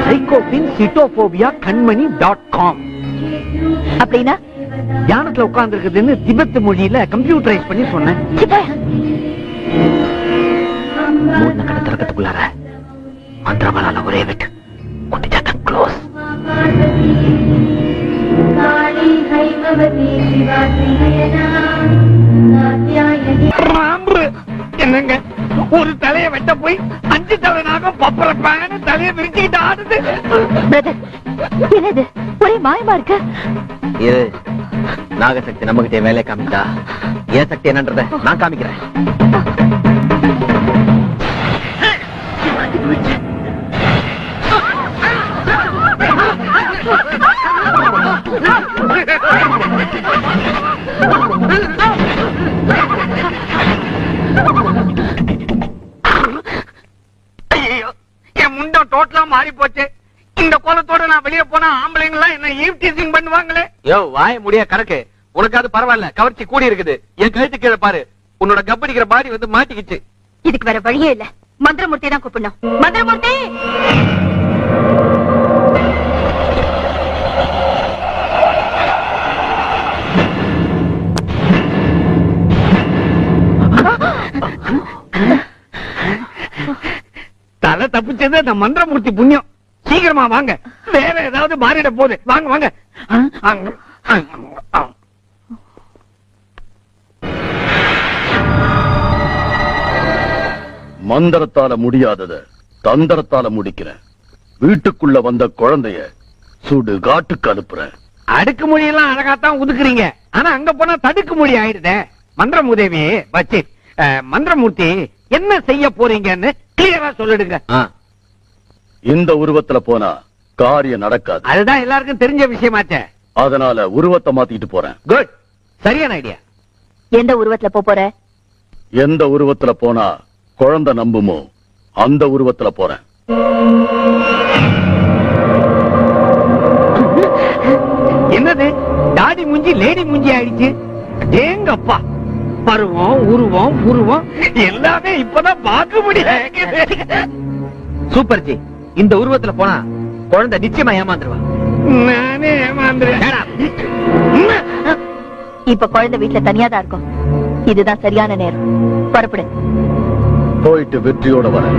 psychophobia.com அப்படின்னா தியானத்துல உட்கார்ந்து இருக்குதுன்னு திபெத் மொழியில கம்ப்யூட்டரைஸ் பண்ணி சொன்னேன். மூணு கடை திறக்கத்துக்குள்ளார மந்திரவாளால ஒரே விட்டு குட்டிச்சாத்த க்ளோஸ். என்னங்க ஒரு தலைய வெட்ட போய் 5 தலை நாகம் பப்பரப்பான தலைய விரிச்சுக்கிட்டு ஆடுது. என்னது ஒரே மாயமா இருக்கு. இது நாகசக்தி நம்மகிட்ட வேலை காமிச்சா ஏன் சக்தி என்னன்றத நான் காமிக்கிறேன். என் முண்டம் டோட்டலா மாறி போச்சு. இந்த கோலத்தோட நான் வெளியே போனா ஆம்பளைங்களா என்ன ஈவ்டீசிங் பண்ணுவாங்களே. யோ வாய முடியா கணக்கு உனக்கு அது பரவாயில்ல, கவர்ச்சி கூடி இருக்குது. என் கழுத்து கீழே பாரு, உன்னோட கப்படிக்கிற பாடி வந்து மாட்டிக்கிச்சு. இதுக்கு வேற வழியே இல்ல, மந்திரமூர்த்தி தான் கூப்பிடணும். மந்திரமூர்த்தி தலை தப்பிச்சது அந்த மந்திரமூர்த்தி புண்ணியம். சீக்கிரமா வாங்க, வேற ஏதாவது மாறிட போகுது. வாங்க வாங்க. மந்திரத்தால முடியாதத தந்திரத்தால முடிக்கிறேன். வீட்டுக்குள்ள வந்த குழந்தைய சுடு காட்டுக்கு அனுப்புறேன். அடுக்கு மொழியெல்லாம் அழகாத்தான் ஒதுக்குறீங்க, ஆனா அங்க போனா தடுக்கு மொழி ஆயிடுதே. மந்திரமுதேவி வச்சு மந்திரமூர்த்தி என்ன செய்ய போறீங்கன்னு கிளியரா சொல்லிடுங்க. இந்த உருவத்துல போனா காரியம் நடக்காது. அதுதான் எல்லாருக்கும் தெரிஞ்ச விஷயமாச்சே. அதனால உருவத்தை மாத்திட்டு போறேன். குட், சரியான ஐடியா. எந்த உருவத்துல போற? எந்த உருவத்துல போனா குழந்தை நம்புமோ அந்த உருவத்துல போறேன். என்னது டாடி மூஞ்சி லேடி மூஞ்சி ஆயிடுச்சு. ஏங்கப்பா, பருவம் உருவம் உருவம் எல்லாமே இப்பதான் பார்க்க முடியாது. சூப்பர் ஜி, இந்த உருவத்துல போனா குழந்தை நிச்சயமா ஏமாந்துருவா. நானே ஏமாந்துறேன். இப்ப குழந்தை வீட்டுல தனியா தான் இருக்கும். இதுதான் சரியான நேரம். புறப்படு. போயிட்டு வெற்றியோட வரேன்.